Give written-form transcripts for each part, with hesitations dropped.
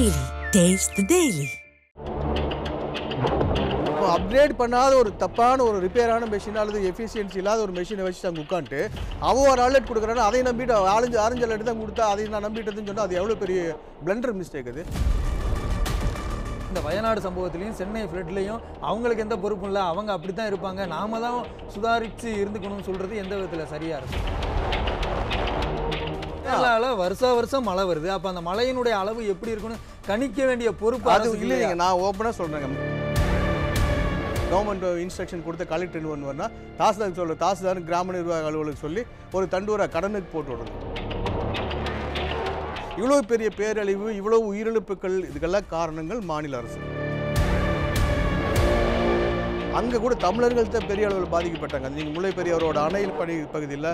Daily. Taste the Daily. Upgrade பண்ணாத ஒரு தப்பான ஒரு ரிப்பேரான மெஷின் அல்லது எஃபிஷியன்சி இல்லாத ஒரு மெஷினை வச்சு அங்கே உட்காந்துட்டு அவன் ஒரு அலர்ட் கொடுக்குறான்னு அதை நம்பிட்டு ஆரஞ்சு அலர்ட் தான் கொடுத்தா அதை நான் நம்பிட்டதுன்னு சொன்னால் அது எவ்வளோ பெரிய பிளண்டர் மிஸ்டேக் அது. இந்த வயநாடு சம்பவத்திலையும் சென்னை ஃப்ளட்லையும் அவங்களுக்கு எந்த பொறுப்பும் இல்லை, அவங்க அப்படி தான் இருப்பாங்க, நாம தான் சுதாரித்து இருந்துக்கணும்னு சொல்கிறது எந்த விதத்தில் சரியாக இருக்கும்? கேரளாவில் வருஷம் மழை வருது, அப்போ அந்த மழையினுடைய அளவு எப்படி இருக்குன்னு கணிக்க வேண்டிய பொறுப்பு அது இல்லைங்க. நான் ஓப்பனாக சொல்கிறேங்க, கவர்மெண்ட் இன்ஸ்ட்ரக்ஷன் கொடுத்த கலெக்டர் ஒன்று வரனா தாசில்தார் சொல்கிற தாசில்தார் கிராம நிர்வாக அலுவலகம் சொல்லி ஒரு தண்டூரா கடனுக்கு போட்டு விடுறது. இவ்வளோ பெரிய பேரழிவு, இவ்வளோ உயிரிழப்புகள், இதுக்கெல்லாம் காரணங்கள் மாநில அரசு. அங்கே கூட தமிழர்கள் தான் பெரிய அளவில் பாதிக்கப்பட்டாங்க. நீங்கள் முல்லை பெரியாரோட அணையில் பகுதியில்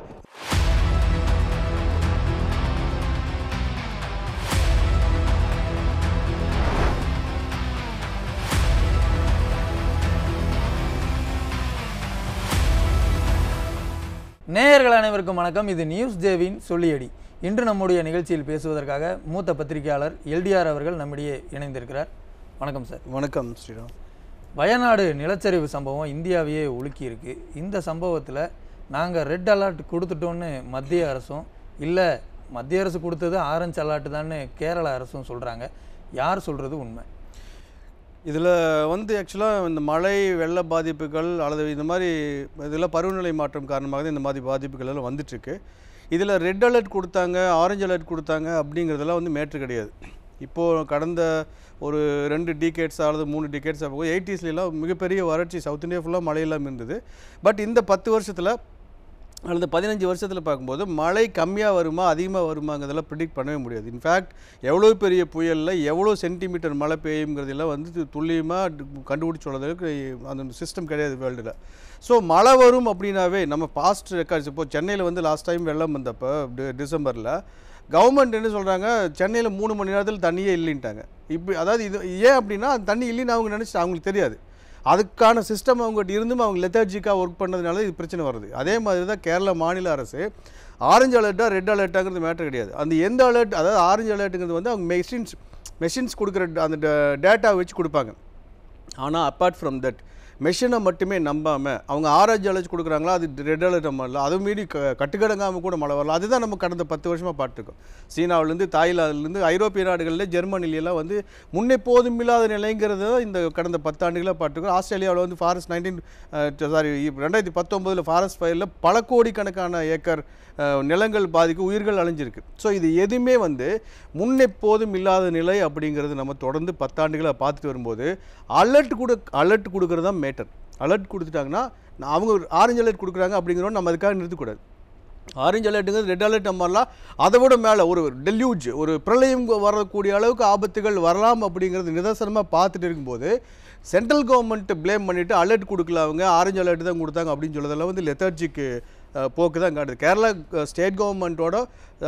நேயர்கள் அனைவருக்கும் வணக்கம். இது நியூஸ் ஜேவின் சொல்லியடி. இன்று நம்முடைய நிகழ்ச்சியில் பேசுவதற்காக மூத்த பத்திரிகையாளர் எல்டிஆர் அவர்கள் நம்மிடையே இணைந்திருக்கிறார். வணக்கம் சார். வணக்கம் ஸ்ரீராம். வயநாடு நிலச்சரிவு சம்பவம் இந்தியாவையே உலுக்கி இருக்கு. இந்த சம்பவத்தில் நாங்கள் ரெட் அலர்ட் கொடுத்துட்டோன்னு மத்திய அரசும், இல்லை மத்திய அரசு கொடுத்தது ஆரஞ்சு அலர்ட் தான்னு கேரள அரசும் சொல்கிறாங்க. யார் சொல்கிறது உண்மை? இதில் ஆக்சுவலாக இந்த மழை வெள்ள பாதிப்புகள் அல்லது இந்த மாதிரி இதில் பருவநிலை மாற்றம் காரணமாக தான் இந்த மாதிரி பாதிப்புகள் எல்லாம் வந்துட்டுருக்கு. இதில் ரெட் அலர்ட் கொடுத்தாங்க, ஆரஞ்சு அலர்ட் கொடுத்தாங்க அப்படிங்கிறதெல்லாம் மேட்ரு கிடையாது. இப்போது கடந்த ஒரு 2 டிகேட்ஸ் அல்லது 3 டிகேட்ஸ் அப்போ 80ஸ்லாம் மிகப்பெரிய வறட்சி சவுத் இந்தியா ஃபுல்லாக மழையெல்லாம் இருந்தது. பட் இந்த 10 வருஷத்தில் அல்லது 15 வருஷத்தில் பார்க்கும்போது மழை கம்மியாக வருமா அதிகமாக வருமாங்கிறதெல்லாம் ப்ரிடிக்ட் பண்ணவே முடியாது. இன்ஃபேக்ட் எவ்வளோ பெரிய புயலில் எவ்வளோ சென்டிமீட்டர் மழை பெய்யுங்கிறதெல்லாம் துல்லியமாக கண்டுபிடிச்சி சொல்கிறதுக்கு அந்த சிஸ்டம் கிடையாது வேர்ல்டில். ஸோ மழை வரும் அப்படின்னாவே நம்ம பாஸ்ட் ரெக்கார்ட்ஸ், இப்போது சென்னையில் லாஸ்ட் டைம் வெள்ளம் வந்தப்போ டிசம்பரில் கவர்மெண்ட் என்ன சொல்கிறாங்க, சென்னையில் 3 மணி நேரத்தில் தண்ணியே இல்லைன்ட்டாங்க. இப்படி அதாவது இது ஏன் அப்படின்னா அந்த தண்ணி இல்லைன்னு அவங்க நினச்சிட்டு அவங்களுக்கு தெரியாது. அதுக்கான சிஸ்டம் அவங்ககிட்ட இருந்தும் அவங்க லெத்தர்ஜிக்காக ஒர்க் பண்ணதுனால இது பிரச்சனை வருது. அதே மாதிரி தான் கேரளா மாநில அரசு ஆரஞ்சு அலர்ட்டாக ரெட் அலர்ட்டாங்கிறது மேட்டர் கிடையாது. அந்த எந்த அலர்ட், அதாவது ஆரஞ்சு அலர்ட்டுங்கிறது அவங்க மெஷின்ஸ் கொடுக்குற அந்த டேட்டா வச்சு கொடுப்பாங்க. ஆனால் அப்பார்ட் ஃப்ரம் தட் மெஷினை மட்டுமே நம்பாமல் அவங்க ஆரஞ்சு அலர்ட் கொடுக்குறாங்களா, அது ரெட் அலர்ட் வரல, அதை மீறி கட்டுக்கடங்காமல் கூட மழை வரலாம். அதுதான் நம்ம கடந்த 10 வருஷமாக பார்த்துருக்கோம். சீனாவிலேருந்து தாய்லாந்துலேருந்து ஐரோப்பிய நாடுகளில் ஜெர்மனிலெல்லாம் முன்னெப்போதும் இல்லாத நிலைங்கிறது தான் இந்த கடந்த 10 ஆண்டுகளாக பார்த்துருக்கோம். ஆஸ்திரேலியாவில் ஃபாரஸ்ட் 2019 ஃபாரஸ்ட் ஃபயரில் பல கோடிக்கணக்கான ஏக்கர் நிலங்கள் பாதிக்கு உயிர்கள் அழிஞ்சிருக்கு. ஸோ இது எதுவுமே முன்னெப்போதும் இல்லாத நிலை அப்படிங்கிறது நம்ம தொடர்ந்து 10 ஆண்டுகளாக பார்த்துட்டு வரும்போது அலர்ட் கொடுக்குறது தான் மேட்டர். அலர்ட் கொடுத்துட்டாங்கன்னா அவங்க ஆரஞ்சு அலர்ட் கொடுக்குறாங்க அப்படிங்கிறோம், நம்ம அதுக்காக நிறுத்தக்கூடாது. ஆரஞ்சு அலர்ட்டுங்கிறது ரெட் அலர்ட் மாதிரிலாம் அதை விட மேலே ஒரு டெல்யூஜ், ஒரு பிரளயம் வரக்கூடிய அளவுக்கு ஆபத்துகள் வரலாம் அப்படிங்கிறது நிதர்சனமாக பார்த்துட்டு இருக்கும்போது சென்ட்ரல் கவர்மெண்ட் ப்ளேம் பண்ணிவிட்டு அலர்ட் கொடுக்கல, அவங்க ஆரஞ்சு அலர்ட் தான் கொடுத்தாங்க அப்படின்னு சொல்லதெல்லாம் லெத்தர்ஜிக்கு போக்கு தான் காட்டுது. கேரளா ஸ்டேட் கவர்மெண்ட்டோட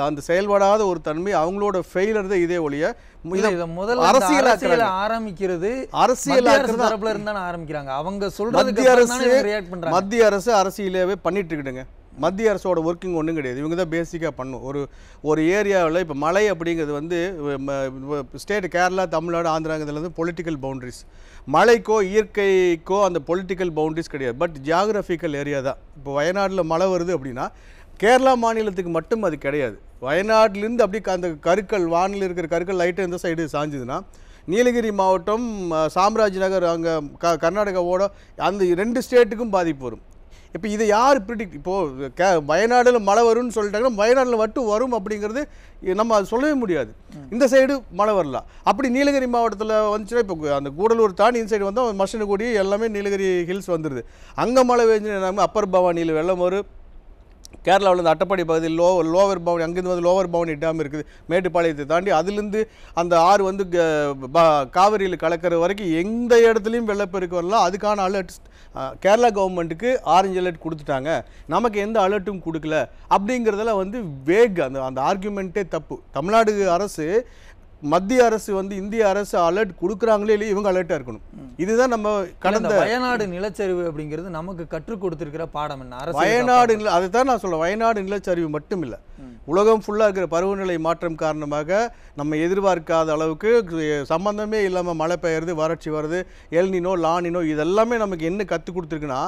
அந்த செயல்படாத ஒரு தன்மை, அவங்களோட ஃபெயிலர் தான் இதே ஒழிய அரசியல் ஆரம்பிக்கிறது தரப்புல இருந்தானே ஆரம்பிக்கிறாங்க. அவங்க சொல்றது மத்திய அரசு அரசியலாவே பண்ணிட்டு இருக்குதுங்க. மத்திய அரசோட ஒர்க்கிங் ஒன்றும் கிடையாது. இவங்க தான் பேசிக்காக பண்ணும். ஒரு ஏரியாவில் இப்போ மழை அப்படிங்கிறது ஸ்டேட் கேரளா, தமிழ்நாடு, ஆந்திராங்கிறதுல பொலிட்டிக்கல் பவுண்டரிஸ். மழைக்கோ இயற்கைக்கோ அந்த பொலிட்டிக்கல் பவுண்டரிஸ் கிடையாது. பட் ஜியாகிரபிக்கல் ஏரியா தான். இப்போ வயநாட்டில் மழை வருது அப்படின்னா கேரளா மாநிலத்துக்கு மட்டும் அது கிடையாது. வயநாட்டிலேருந்து அப்படி அந்த கருக்கள், வானில் இருக்கிற கருக்கள் லைட்டாக இந்த சைடு சாஞ்சுதுன்னா நீலகிரி மாவட்டம், சாம்ராஜ் நகர், அங்கே கர்நாடகாவோட அந்த 2 ஸ்டேட்டுக்கும் பாதிப்பு வரும். இப்போ இதை யார் ப்ரிடிக்ட், இப்போது வயநாடில் மழை வரும்னு சொல்லிட்டாங்கன்னா வயநாட்டில் மட்டும் வரும் அப்படிங்கிறது நம்ம அது சொல்லவே முடியாது. இந்த சைடு மழை வரலாம். அப்படி நீலகிரி மாவட்டத்தில் வந்துச்சுன்னா இப்போ அந்த கூடலூர் தாண்டி இந்த சைடு வந்தால் மசனகுடி எல்லாமே நீலகிரி ஹில்ஸ் வந்துடுது. அங்கே மழை பெஞ்சு அப்பர் பவானியில் வெள்ளம் வரும். கேரளாவில் அட்டப்பாடி பகுதியில் லோவர் பவானி, அங்கேருந்து லோவர் பவானி டேம் இருக்குது, மேட்டுப்பாளையத்தை தாண்டி அதுலேருந்து அந்த ஆறு காவிரியில் கலக்கிற வரைக்கும் எந்த இடத்துலையும் வெள்ளப்பெருக்கு வரலாம். அதுக்கான அலர்ட் கேரளா கவர்மெண்ட்டுக்கு ஆரஞ்சு அலர்ட் கொடுத்துட்டாங்க, நமக்கு எந்த அலர்ட்டும் கொடுக்கல அப்படிங்கிறதெல்லாம் வேக். அந்த ஆர்குமெண்ட்டே தப்பு. தமிழ்நாடு அரசு மத்திய அரசு இந்திய அரசு அலர்ட் கொடுக்குறாங்களே இல்லையே இவங்க அலர்ட்டாக இருக்கணும். இதுதான் நம்ம கடந்த வயநாடு நிலச்சரிவு அப்படிங்கிறது நமக்கு கற்றுக் கொடுத்திருக்கிற பாடம் என்ன? வயநாடு அதை தான் நான் சொல்கிறேன். வயநாடு நிலச்சரிவு மட்டும் இல்லை, உலகம் ஃபுல்லாக இருக்கிற பருவநிலை மாற்றம் காரணமாக நம்ம எதிர்பார்க்காத அளவுக்கு சம்மந்தமே இல்லாமல் மழை பெய்யுறது, வறட்சி வருது, எல்னினோ லானினோ இதெல்லாமே நமக்கு என்ன கற்றுக் கொடுத்துருக்குன்னா,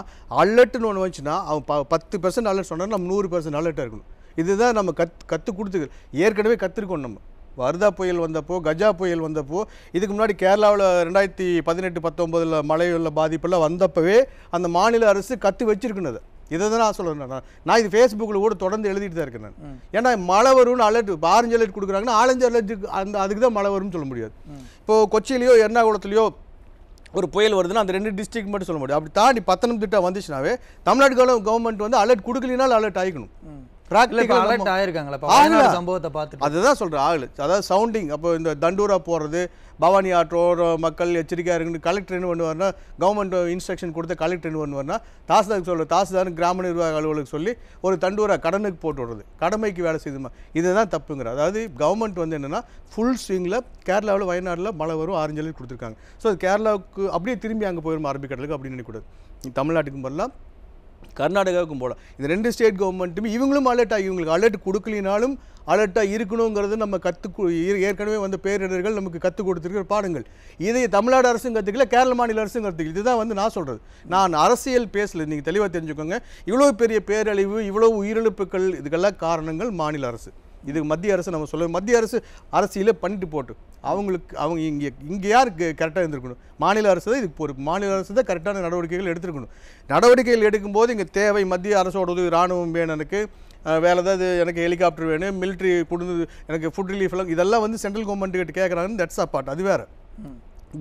அலர்ட்னு ஒன்று வந்துச்சுன்னா அவன் 10% அலர்ட் சொன்னால் நம்ம 100% அலர்ட்டாக இருக்கணும். இதுதான் நம்ம கற்றுக் கொடுத்துக்கு ஏற்கனவே கற்றுருக்கோம். நம்ம வர்தா புயல் வந்தப்போ, கஜா புயல் வந்தப்போ, இதுக்கு முன்னாடி கேரளாவில் 2018-19 மழை வெள்ள பாதிப்பெல்லாம் வந்தப்பவே அந்த மாநில அரசு கற்று வச்சிருக்குனது. இதை தான் நான் சொல்கிறேன். நான் இது ஃபேஸ்புக்கில் கூட தொடர்ந்து எழுதிட்டு தான் இருக்கேன் நான். ஏன்னா மழை வரும்னு அலர்ட், ஆரஞ்சு அலர்ட் கொடுக்குறாங்கன்னா ஆரஞ்சு அலர்ட் அதுக்கு தான் மழை வரும்னு சொல்ல முடியாது. இப்போது கொச்சியிலையோ எர்ணாகுளத்துலையோ ஒரு புயல் வருதுன்னா அந்த 2 டிஸ்ட்ரிக்ட் மட்டும் சொல்ல முடியும். அப்படி தாண்டி பத்தனம்திட்டா வந்துச்சுனாவே தமிழ்நாடு கவர்மெண்ட் வந்து அலர்ட் கொடுக்கலினாலும் அலர்ட் ஆகிக்கணும். அதுதான் சொல்கிறேன் ஆகல. அதாவது சவுண்டிங் அப்போ இந்த தண்டூரா போகிறது, பவானி ஆற்றோர் மக்கள் எச்சரிக்கையாக இருக்குன்னு கலெக்டர் என்ன பண்ணுவார்னா, கவர்மெண்ட் இன்ஸ்ட்ரக்ஷன் கொடுத்த கலெக்டர் என்ன பண்ணுவார்னா, தாசில்தார் கிராம நிர்வாக அலுவலகம் சொல்லி ஒரு தண்டூரா கடனுக்கு போட்டு விடுறது, கடமைக்கு வேலை செய்யுமா, இதுதான் தப்புங்கிற. அதாவது கவர்மெண்ட் வந்து என்னென்னா ஃபுல் ஸ்விங்கில் கேரளாவில் வயநாட்டில் மழை வரும், ஆரஞ்சு அலர்ட் கொடுத்துருக்காங்க. ஸோ அது கேரளாவுக்கு அப்படியே திரும்பி அங்கே போயிடும் அரபிக்கடலுக்கு அப்படின்னு நினைக்கக்கூடாது. தமிழ்நாட்டுக்கும் வரலாம், கர்நாடகாவுக்கும் போகலாம். இந்த 2 ஸ்டேட் கவர்மெண்ட்டுமே இவங்களும் அலர்ட் ஆகி, இவங்களுக்கு அலர்ட் கொடுக்கலினாலும் அலர்ட்டாக இருக்கணுங்கிறது நம்ம ஏற்கனவே வந்து பேரிடர்கள் நமக்கு கற்றுக் கொடுத்துருக்கிற பாடங்கள். இதை தமிழ்நாடு அரசும் கற்றுக்கல, கேரள மாநில அரசும் கற்றுக்கல. இதுதான் வந்து நான் சொல்கிறது. நான் அரசியல் பேசல, நீங்கள் தெளிவாக தெரிஞ்சுக்கோங்க. இவ்வளோ பெரிய பேரழிவு, இவ்வளோ உயிரிழப்புகள், இதுக்கெல்லாம் காரணங்கள் மாநில அரசு. இதுக்கு மத்திய அரசு நம்ம சொல்ல, மத்திய அரசு அரசியலே பண்ணிட்டு போட்டு அவங்க இங்கே யார் கரெக்டாக இருந்திருக்கணும்? மாநில அரசு தான் இதுக்கு பொறுப்பு. மாநில அரசு தான் கரெக்டான நடவடிக்கைகள் எடுத்துருக்கணும். நடவடிக்கைகள் எடுக்கும்போது இங்கே தேவை மத்திய அரசோட உதவி, இராணுவம் வேணும், எனக்கு வேறு ஏதாவது எனக்கு ஹெலிகாப்டர் வேணும், மிலிட்ரி கொடுத்து எனக்கு ஃபுட் ரிலீஃப் எல்லாம், இதெல்லாம் வந்து சென்ட்ரல் கவர்மெண்ட்டுக்கிட்ட கேட்குறாங்கன்னு தட்ஸ் அப்பார்ட், அது வேறு.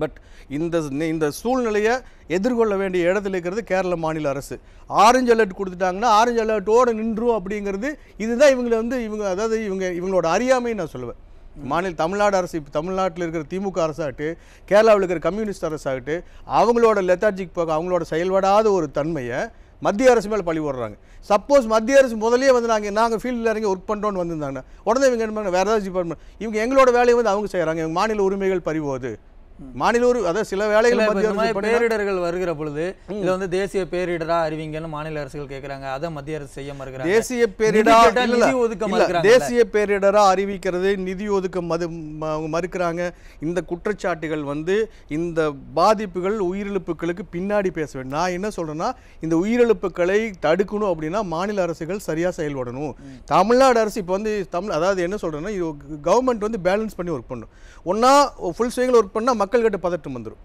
பட் இந்த சூழ்நிலையை எதிர்கொள்ள வேண்டிய இடத்துல இருக்கிறது கேரள மாநில அரசு. ஆரஞ்சு அலர்ட் கொடுத்துட்டாங்கன்னா ஆரஞ்சு அலர்ட்டோடு நின்றும் அப்படிங்கிறது இதுதான் இவங்களோட அறியாமை நான் சொல்லுவேன். தமிழ்நாடு அரசு, இப்போ தமிழ்நாட்டில் இருக்கிற திமுக அரசாகட்டு, கேரளாவில் இருக்கிற கம்யூனிஸ்ட் அரசாகட்டு, அவங்களோட லெத்தார்ஜிக் போக, அவங்களோட செயல்படாத ஒரு தன்மையை மத்திய அரசு மேலே பழி போடுறாங்க. சப்போஸ் மத்திய அரசு முதலே வந்து நாங்கள் ஃபீல்டில் இறங்கி ஒர்க் பண்ணுறோன்னு வந்திருந்தாங்க, உடனே இவங்க என்ன பண்ணாங்க, வேறு ஏதாவது டிபார்ட்மெண்ட், இவங்க எங்களோட வேலையை வந்து அவங்க செய்கிறாங்க, எங்கள் மாநில உரிமைகள் பறிபோகுது. மாநில அதாவது சில வேலைகள் பேரிடர்கள் வருகிற பொழுது இதை வந்து தேசிய பேரிடரா அறிவிங்கன்னு மாநில அரசுகள் கேட்கறாங்க. அதை மத்திய அரசு செய்ய மறுக்கிறாங்க. தேசிய பேரிடரா அறிவிக்கிறது, நிதி ஒதுக்க மறுக்கிறாங்க. இந்த குற்றச்சாட்டுகள் வந்து இந்த பாதிப்புகள் உயிரிழப்புகளுக்கு பின்னாடி பேச வேண்டும். நான் என்ன சொல்றேன்னா, இந்த உயிரிழப்புகளை தடுக்கணும் அப்படின்னா மாநில அரசுகள் சரியா செயல்படணும். தமிழ்நாடு அரசு இப்போ வந்து அதாவது என்ன சொல்றேன்னா, கவர்மெண்ட் வந்து பேலன்ஸ் பண்ணி ஒர்க் பண்ணணும். ஒன்னா ஃபுல் ஸ்விங்கில் ஒர்க் பண்ணால் மக்கள்கிட்ட பதட்டம் வந்துடும்.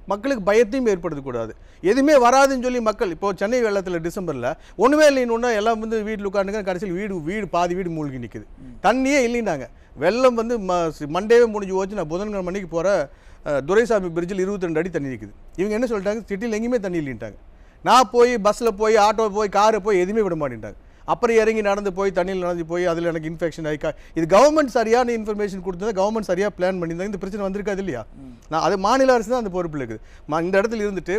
மக்களுக்கு பயத்தையும் ஏற்படுத்தக்கூடாது. எதுவுமே வராதுன்னு சொல்லி மக்கள் இப்போ சென்னை வெள்ளத்தில் டிசம்பரில் ஒன்றுமே இல்லைன்னு எல்லாம் வந்து வீட்டில் உட்காந்துங்க, கடைசியில் வீடு பாதி வீடு மூழ்கி நிற்குது. தண்ணியே இல்லைன்னாங்க. வெள்ளம் வந்து மண்டேவே முடிஞ்சு போச்சு. நான் புதன்கிழமை மணிக்கு போகிற துரைசாமி பிரிட்ஜில் 22 அடி தண்ணி நிற்குது. இவங்க என்ன சொல்லிட்டாங்க, சிட்டியில் எங்கேயுமே தண்ணி இல்லைன்ட்டாங்க. நான் போய் பஸ்ஸில் போய் ஆட்டோ போய் காரை போய் எதுவுமே விட மாட்டேன்ட்டாங்க. அப்புறம் இறங்கி நடந்து போய் தண்ணியில் நடந்து போய் அதில் எனக்கு இன்ஃபெக்ஷன் ஆகிக்கா. இது கவர்மெண்ட் சரியான இன்ஃபர்மேஷன் கொடுத்தா, கவர்மெண்ட் சரியாக பிளான் பண்ணியிருந்தாங்க, இந்த பிரச்சனை வந்திருக்காது இல்லையா? நான் அது மாநில அரசு தான் அந்த பொறுப்பில் இருக்குது. இந்த இடத்துல இருந்துட்டு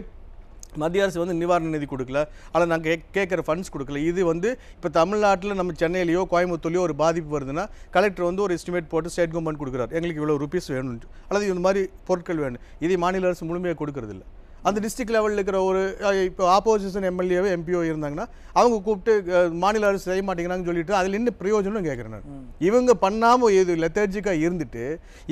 மத்திய அரசு வந்து நிவாரண நிதி கொடுக்கல, அதில் நாங்கள் கேட்குற ஃபண்ட்ஸ் கொடுக்கல. இது வந்து இப்போ தமிழ்நாட்டில் நம்ம சென்னையிலையோ கோயம்புத்தூர்லையோ ஒரு பாதிப்பு வருதுன்னா கலெக்டர் வந்து ஒரு எஸ்டிமேட் போட்டு ஸ்டேட் கவர்மெண்ட் கொடுக்குறாரு, எங்களுக்கு இவ்வளோ ருபீஸ் வேணும்னு, அல்லது இந்த மாதிரி பொருட்கள் வேணும். இது மாநில அரசு முழுமையாக கொடுக்கறதில்ல. அந்த டிஸ்ட்ரிக்ட் லெவலில் இருக்கிற ஒரு இப்போ ஆப்போசிஷன் எம்எல்ஏவோ எம்பிஓ இருந்தாங்கன்னா அவங்க கூப்பிட்டு மாநில அரசு செய்ய மாட்டேங்கிறாங்கன்னு சொல்லிட்டு அதில் என்ன பிரயோஜனம் கேட்குறேன். இவங்க பண்ணாமல் இது லெத்தர்ஜிக்காக இருந்துட்டு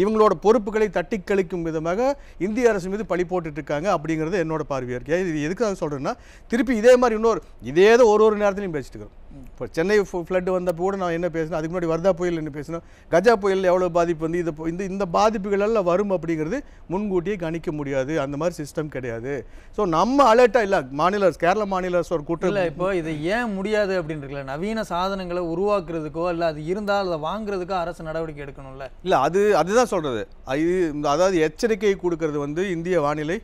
இவங்களோட பொறுப்புகளை தட்டி கழிக்கும் விதமாக இந்திய அரசு மீது பழி போட்டுட்டு இருக்காங்க அப்படிங்கிறது என்னோட பார்வையாக இருக்கு. இது எதுக்காக சொல்கிறேன்னா, திருப்பி இதே மாதிரி இதே ஒரு நேரத்துலையும் பேசிட்டு இருக்கிறோம். இப்போ சென்னை ஃப்ளட் வந்தப்போ கூட நான் என்ன பேசினேன், அதுக்கு முன்னாடி வர்தா புயல் என்ன பேசினோம், கஜா புயல் எவ்வளோ பாதிப்பு வந்து இந்த பாதிப்புகள் எல்லாம் வரும் அப்படிங்கிறது முன்கூட்டியே கணிக்க முடியாது. அந்த மாதிரி சிஸ்டம் கிடையாது. ஸோ நம்ம அலர்ட்டாக இல்லை. மாநில அரசு, கேரள மாநில அரசு ஒரு கூட்டம் இல்லை. இப்போ இது ஏன் முடியாது அப்படின்னு இருக்குல்ல, நவீன சாதனங்களை உருவாக்குறதுக்கோ இல்லை அது இருந்தால் அதை வாங்குறதுக்கோ அரசு நடவடிக்கை எடுக்கணும்ல. இல்லை, அதுதான் சொல்கிறது. அதாவது எச்சரிக்கை கொடுக்கறது வந்து இந்திய வானிலை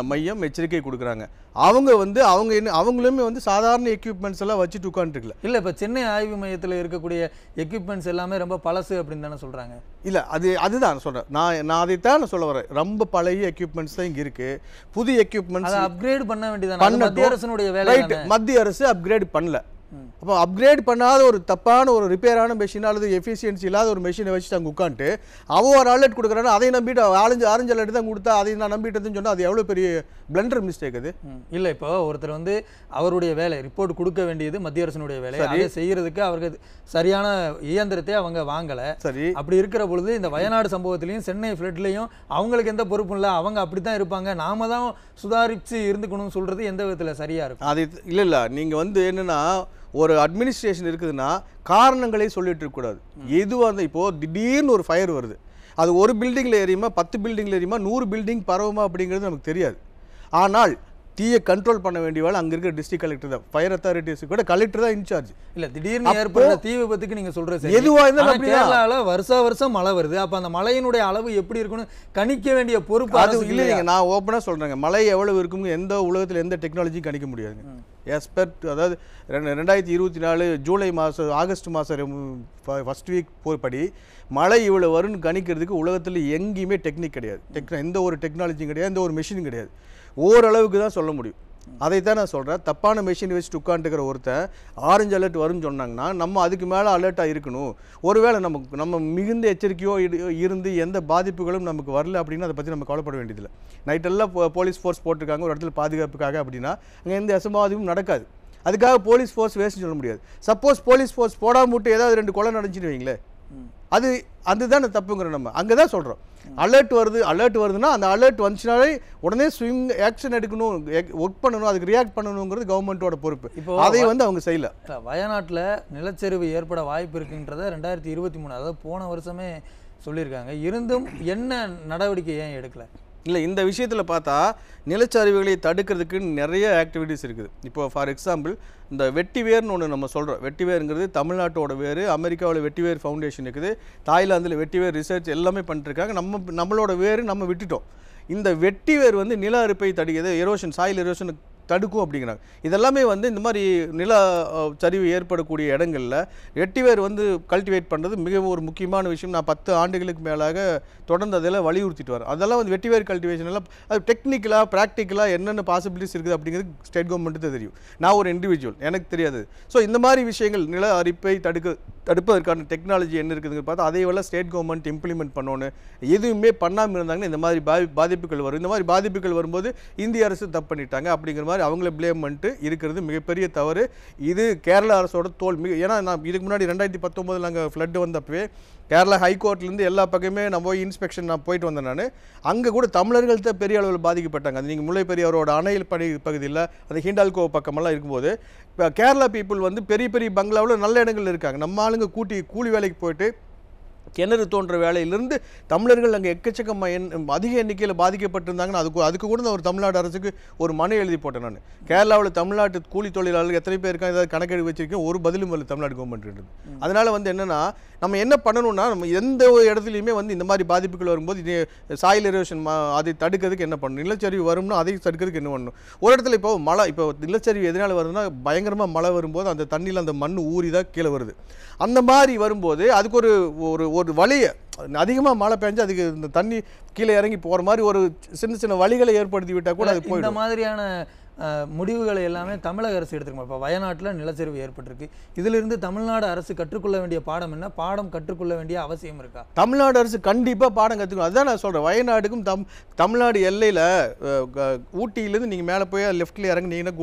மையம் எச்சரிக்கை கொடுக்குறாங்க. அவங்களுமே வந்து சாதாரண எக்யூப்மெண்ட்ஸ் எல்லாம் வச்சுட்டு உட்காந்துருக்கல. இல்லை, இப்போ சென்னை ஆய்வு மையத்தில் இருக்கக்கூடிய எக்யூப்மெண்ட்ஸ் எல்லாமே ரொம்ப பழசு அப்படின்னு தானே சொல்கிறாங்க. இல்லை, அதுதான் சொல்கிறேன். நான் அதைத்தான் சொல்ல வரேன். ரொம்ப பழைய எக்யூப்மெண்ட்ஸ் தான் இங்கே இருக்குது. புதிய எக்யூப்மெண்ட்ஸ் அப்கிரேட் பண்ண வேண்டியதான மத்திய அரசுடைய வேலை. ரைட், மத்திய அரசு அப்கிரேட் பண்ணல. அப்போ அப்கிரேட் பண்ணாத ஒரு தப்பான ஒரு ரிப்பேரான மெஷின் அல்லது எஃபிஷியன்சி இல்லாத ஒரு மெஷினை வச்சுட்டு அங்கே உட்காந்துட்டு அவன் ஒரு அலர்ட் கொடுக்குறான்னு அதை நம்பிட்டு ஆரஞ்சு அலர்ட் தான் கொடுத்தா அதை நான் நம்பிட்டதுன்னு சொன்னால் அது எவ்வளோ பெரிய பிளண்டர் மிஸ்டேக் அது. இல்லை, இப்போ ஒருத்தர் வந்து அவருடைய வேலை ரிப்போர்ட் கொடுக்க வேண்டியது மத்திய அரசினுடைய வேலை, அதை செய்யறதுக்கு அவருக்கு சரியான இயந்திரத்தை அவங்க வாங்கலை. சரி, அப்படி இருக்கிற பொழுது இந்த வயநாடு சம்பவத்திலையும் சென்னை ஃப்ளட்லையும் அவங்களுக்கு எந்த பொறுப்பும் இல்லை, அவங்க அப்படி தான் இருப்பாங்க, நாம தான் சுதாரித்து இருந்துக்கணும்னு சொல்றது எந்த விதத்தில் சரியா இருக்கும்? அது இல்லை நீங்கள் வந்து என்னென்னா ஒரு அட்மினிஸ்ட்ரேஷன் இருக்குதுன்னா காரணங்களே சொல்லிட்டு இருக்கக்கூடாது. எதுவாக இருந்தால் இப்போது திடீர்னு ஒரு ஃபயர் வருது, அது ஒரு பில்டிங்கில் எரியுமா 10 பில்டிங்கில் எரியுமா 100 பில்டிங் பரவுமா அப்படிங்கிறது நமக்கு தெரியாது. ஆனால் தீயை கண்ட்ரோல் பண்ண வேண்டிய வேலை அங்கே இருக்கிற டிஸ்ட்ரிக்ட் கலெக்டர் தான், ஃபயர் அத்தாரிட்டிஸ் கூட கலெக்டர் தான் இன்சார்ஜ். இல்லை, திடீர்னு ஏற்படுற தீ விபத்துக்கு நீங்கள் சொல்கிறது எதுவாக இருந்தாலும் கேரளாவில் வருஷம் மழை வருது, அப்போ அந்த மழையினுடைய அளவு எப்படி இருக்குன்னு கணிக்க வேண்டிய பொறுப்பு அது இல்லைங்க. நான் ஓப்பனாக சொல்கிறேங்க, மழை எவ்வளவு இருக்குங்க எந்த உலகத்தில் எந்த டெக்னாலஜியும் கணிக்க முடியாதுங்க. எஸ்பெக்ட் அதாவது 2024 ஜூலை மாதம் ஆகஸ்ட் மாதம் ஃபர்ஸ்ட் வீக் போய்படி மழை இவ்வளோ வரும்னு கணிக்கிறதுக்கு உலகத்தில் எங்கேயுமே டெக்னிக் கிடையாது, எந்த ஒரு டெக்னாலஜியும் கிடையாது, எந்த ஒரு மிஷினும் கிடையாது. ஓரளவுக்கு தான் சொல்ல முடியும். அதைத்தான் நான் சொல்கிறேன். தப்பான மெஷின் வச்சுட்டு உட்காந்துக்கிற ஒருத்தன் ஆரஞ்சு அலர்ட் வரும்னு சொன்னாங்கன்னா நம்ம அதுக்கு மேலே அலர்ட்டாக இருக்கணும். ஒருவேளை நம்ம மிகுந்த எச்சரிக்கையோ இருந்து எந்த பாதிப்புகளும் நமக்கு வரல அப்படின்னா அதை பற்றி நம்ம கவலைப்பட வேண்டியதில்லை. நைட்டெல்லாம் போலீஸ் ஃபோர்ஸ் போட்டிருக்காங்க ஒரு இடத்துல பாதுகாப்புக்காக அப்படின்னா அங்கே எந்த அசம்பாவிதமும் நடக்காது. அதுக்காக போலீஸ் ஃபோர்ஸ் வேஸ்ட்னு சொல்ல முடியாது. சப்போஸ் போலீஸ் ஃபோர்ஸ் போடாம விட்டு ஏதாவது 2 கொலை நடந்துச்சுன்னு வைங்களேன், அதுதான் தப்புங்கிற. நம்ம அங்கே தான் சொல்கிறோம் அலர்ட் வருதுன்னா அந்த அலர்ட் வந்துச்சுனாலே உடனே ஸ்விங் ஆக்ஷன் எடுக்கணும், ஒர்க் பண்ணணும், அதுக்கு ரியாக்ட் பண்ணணுங்கிறது கவர்மெண்ட்டோட பொறுப்பு. இப்போ அதை வந்து அவங்க செய்யல. வயநாட்டில் நிலச்சரிவு ஏற்பட வாய்ப்பு இருக்குன்றத 2023 அதாவது போன வருஷமே சொல்லியிருக்காங்க. இருந்தும் என்ன நடவடிக்கை ஏன் எடுக்கல? இல்லை, இந்த விஷயத்தில் பார்த்தா நிலச்சரிவுகளை தடுக்கிறதுக்கு நிறைய ஆக்டிவிட்டீஸ் இருக்குது. இப்போ ஃபார் எக்ஸாம்பிள் இந்த வெட்டிவேர்னு ஒன்று நம்ம சொல்கிறோம். வெட்டிவேருங்கிறது தமிழ்நாட்டோட வேறு, அமெரிக்காவில் வெட்டிவேர் ஃபவுண்டேஷன் இருக்குது, தாய்லாந்தில் வெட்டிவேர் ரிசர்ச் எல்லாமே பண்ணிட்டுருக்காங்க. நம்மளோட வேறு நம்ம விட்டுட்டோம். இந்த வெட்டிவேர் வந்து நில அரிப்பை தடுக்கிறது, எரோஷன் சாயில் எரோஷன் தடுக்கும் அப்படிங்கிறாங்க. இதெல்லாமே வந்து இந்த மாதிரி நில சரிவு ஏற்படக்கூடிய இடங்களில் வெட்டிவேர் வந்து கல்டிவேட் பண்ணுறது மிக ஒரு முக்கியமான விஷயம். நான் 10 ஆண்டுகளுக்கு மேலாக தொடர்ந்து அதெல்லாம் வலியுறுத்திட்டு வரேன். அதெல்லாம் வந்து வெட்டிவேர் கல்டிவேஷன் எல்லாம் அது டெக்னிக்கலாக ப்ராக்டிக்கலாக என்னென்ன பாசிபிலிட்டிஸ் இருக்குது அப்படிங்கிறது ஸ்டேட் கவர்மெண்ட்டு தான் தெரியும். நான் ஒரு இண்டிவிஜுவல், எனக்கு தெரியாது. ஸோ இந்த மாதிரி விஷயங்கள் நில அரிப்பை தடுப்பதற்கான டெக்னாலஜி என்ன இருக்குதுன்னு பார்த்தா அதையெல்லாம் ஸ்டேட் கவர்மெண்ட் இம்ப்ளிமெண்ட் பண்ணணும். எதுவுமே பண்ணாமல் இருந்தாங்கன்னா இந்த மாதிரி பாதிப்புகள் வரும். இந்த மாதிரி பாதிப்புகள் வரும்போது இந்திய அரசு தப்பு பண்ணிட்டாங்க அப்படிங்கிற மாதிரி அவங்கள பிளேம் பண்ணிட்டு இருக்கிறது மிகப்பெரிய தவறு. இது கேரளா அரசோட தோல். ஏன்னா நான் இதுக்கு முன்னாடி 2019 நாங்கள் ஃப்ளட் வந்தப்பவே கேரளா ஹைகோர்ட்லேருந்து எல்லா பக்கமே நான் போய் இன்ஸ்பெக்ஷன் நான் போயிட்டு வந்தேன். நான் அங்கே கூட தமிழர்கள் தான் பெரிய அளவில் பாதிக்கப்பட்டாங்க. அது நீங்கள் முல்லை பெரியாரோட அணையில் பகுதியில் அந்த ஹிண்டால்கோ பக்கமெல்லாம் இருக்கும்போது இப்போ கேரளா பீப்புள் வந்து பெரிய பெரிய பங்களாவில் நல்ல இடங்கள் இருக்காங்க. நம்ம ஆளுங்க கூலி வேலைக்கு போயிட்டு கிணறு தோன்ற வேலையிலிருந்து தமிழர்கள் அங்கே எக்கச்சக்கமாக அதிக எண்ணிக்கையில் பாதிக்கப்பட்டிருந்தாங்கன்னா அதுக்கு கூட நான் ஒரு தமிழ்நாடு அரசுக்கு ஒரு மனு எழுதி போட்டேன். நான் கேரளாவில் தமிழ்நாட்டு கூலி தொழிலாளர்கள் எத்தனை பேர் இருக்காங்க ஏதாவது கணக்கெடு வச்சிருக்கேன், ஒரு பதிலும் இல்லை தமிழ்நாடு கவர்மெண்ட். அதனால் வந்து என்னென்னா நம்ம என்ன பண்ணணும்னா நம்ம எந்த ஒரு இடத்துலையுமே வந்து இந்த மாதிரி பாதிப்புகள் வரும்போது இது சாயில் எரோஷன் அதை தடுக்கிறதுக்கு என்ன பண்ணணும், நிலச்சரிவு வரும்னா அதை தடுக்கிறதுக்கு என்ன பண்ணணும். ஒரு இடத்துல இப்போ நிலச்சரிவு எதனால் வருதுன்னா பயங்கரமாக மழை வரும்போது அந்த தண்ணியில் அந்த மண் ஊறி தான் கீழே வருது. அந்த மாதிரி வரும்போது அதுக்கு ஒரு வழியை அதிகமாக மழை பெஞ்சு அதுக்கு இந்த தண்ணி கீழே இறங்கி போகிற மாதிரி ஒரு சின்ன வழிகளை ஏற்படுத்தி விட்டால் கூட அது போய் இந்த மாதிரியான முடிவுகளை எல்லாமே தமிழக அரசு எடுத்துக்கணும். இப்போ வயநாட்டில் நிலச்சரிவு ஏற்பட்டிருக்கு, இதிலிருந்து தமிழ்நாடு அரசு கற்றுக்கொள்ள வேண்டிய பாடம் என்ன, பாடம் கற்றுக்கொள்ள வேண்டிய அவசியம் இருக்கா? தமிழ்நாடு அரசு கண்டிப்பாக பாடம் கற்றுக்கணும். அதுதான் நான் சொல்கிறேன். வயநாடுக்கும் தமிழ்நாடு எல்லையில் ஊட்டியிலேருந்து நீங்கள் மேலே போய் லெஃப்ட்டில் இறங்குனீங்கன்னா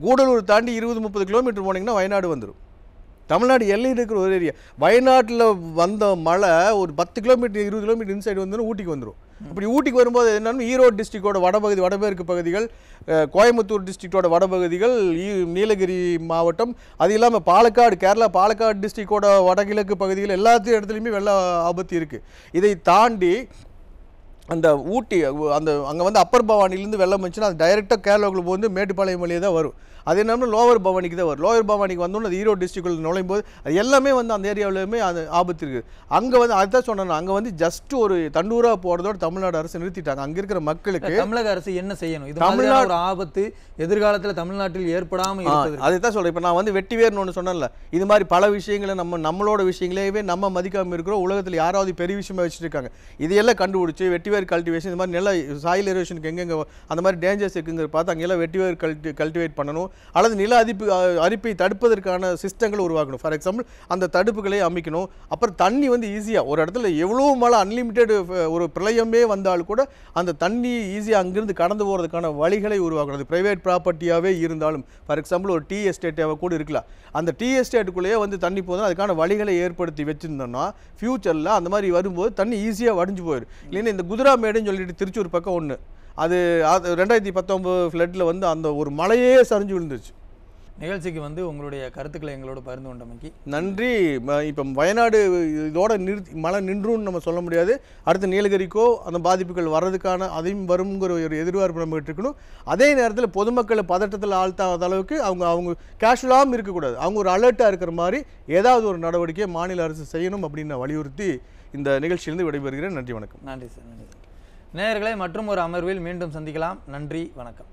கூடலூர் தாண்டி 20-30 கிலோமீட்டர் போனீங்கன்னா வயநாடு வந்துடும். தமிழ்நாடு எல்லையில் இருக்கிற ஒரு ஏரியா. வயநாட்டில் வந்த மழை ஒரு 10 கிலோமீட்டர் 20 கிலோமீட்டர் இன்சைடு வந்துடும் ஊட்டிக்கு வந்துடும். அப்படி ஊட்டிக்கு வரும்போது என்னன்னா ஈரோடு டிஸ்ட்ரிக்டோட வடமேற்கு பகுதிகள், கோயம்புத்தூர் டிஸ்ட்ரிக்டோட வடபகுதிகள், நீலகிரி மாவட்டம், அது இல்லாமல் கேரளா பாலக்காடு டிஸ்ட்ரிக்டோட வடகிழக்கு பகுதிகள் எல்லாத்தையும் இடத்துலையுமே வெள்ள ஆபத்து இருக்குது. இதை தாண்டி அந்த ஊட்டி அங்கே வந்து அப்பர் பவானிலேருந்து வெள்ளம் வந்துச்சுன்னா அது டைரெக்டாக கேரளாவுக்குள்ள வந்து மேட்டுப்பாளையம் வழியே தான் வரும். அது என்னன்னா லோவர் பவானிக்கு தான் வரும். லோவர் பவானிக்கு வந்தோன்னு அது ஈரோடு டிஸ்ட்ரிக்டில் நுழையும் போது அது எல்லாமே வந்து அந்த ஏரியாவிலுமே அது ஆபத்து இருக்குது. அங்கே வந்து அதுதான் சொன்னேன், அங்கே வந்து ஜஸ்ட் ஒரு தண்டூராக போகிறதோட தமிழ்நாடு அரசு நிறுத்திட்டாங்க. அங்கே இருக்கிற மக்களுக்கு தமிழக அரசு என்ன செய்யணும்? இது தமிழ்நாடு ஆபத்து எதிர்காலத்தில் தமிழ்நாட்டில் ஏற்படாமல் அதை தான் சொல்கிறேன். இப்போ நான் வந்து வெட்டிவேர்னு ஒன்று சொன்னேன்ல, இது மாதிரி பல விஷயங்களை நம்மளோட விஷயங்களே நம்ம மதிக்காமல் இருக்கிறோம். உலகத்தில் யாராவது பெரிய விஷயமா வச்சுட்டு இருக்காங்க. இதையெல்லாம் கண்டுபிடிச்சி வெட்டிவேர் கல்டிவேஷன், இந்த மாதிரி நில சாயில் எரோஷனுக்கு எங்கெங்கே அந்த மாதிரி டேஞ்சர்ஸ் இருக்குங்கிற பார்த்து அங்கெல்லாம் வெட்டிவேர் கல்டிவேட் பண்ணணும். அல்லது நில அரிப்பை தடுப்பதற்கான சிஸ்டங்கள் உருவாக்கணும். ஃபார் எக்ஸாம்பிள் அந்த தடுப்புகளை அமைக்கணும். அப்புறம் தண்ணி வந்து ஈஸியாக ஒரு இடத்துல எவ்வளோ மழை அன்லிமிட்டெட் ஒரு பிரளயமே வந்தாலும் கூட அந்த தண்ணி ஈஸியாக அங்கிருந்து கடந்து போகிறதுக்கான வழிகளை உருவாக்கணும். அது ப்ரைவேட் ப்ராப்பர்ட்டியாகவே இருந்தாலும், ஃபார் எக்ஸாம்பிள் ஒரு டீ எஸ்டேட்டாக கூட இருக்கலாம். அந்த டீ எஸ்டேட்டுக்குள்ளேயே வந்து தண்ணி போதும், அதுக்கான வழிகளை ஏற்படுத்தி வச்சுருந்தோம்னா ஃப்யூச்சரில் அந்த மாதிரி வரும்போது தண்ணி ஈஸியாக வடிஞ்சு போயிடும். இல்லைன்னா இந்த குதிராமேடுன்னு சொல்லிட்டு திருச்சூர் பக்கம் ஒன்று, அது 2019 ஃப்ளட்டில் வந்து அந்த ஒரு மழையே சரிஞ்சு விழுந்துருச்சு. நிகழ்ச்சிக்கு வந்து உங்களுடைய கருத்துக்களை எங்களோட பகிர்ந்து கொண்டமைக்கு நன்றி. இப்போ வயநாடு இதோட மழை நின்றுன்னு நம்ம சொல்ல முடியாது. அடுத்து நீலகிரிக்கோ அந்த பாதிப்புகள் வர்றதுக்கான அதையும் வருங்கிற ஒரு எதிர்பார்ப்பு நம்ம இருக்கணும். அதே நேரத்தில் பொதுமக்களை பதட்டத்தில் ஆழ்த்தாத அளவுக்கு அவங்க கேஷுவலாகவும் இருக்கக்கூடாது. அவங்க ஒரு அலர்ட்டாக இருக்கிற மாதிரி ஏதாவது ஒரு நடவடிக்கையை மாநில அரசு செய்யணும் அப்படின்னு வலியுறுத்தி இந்த நிகழ்ச்சியிலிருந்து விடைபெறுகிறேன். நன்றி, வணக்கம். நன்றி சார். நன்றி சார். நேயர்களே, மற்றும் ஒரு அமர்வில் மீண்டும் சந்திக்கலாம். நன்றி, வணக்கம்.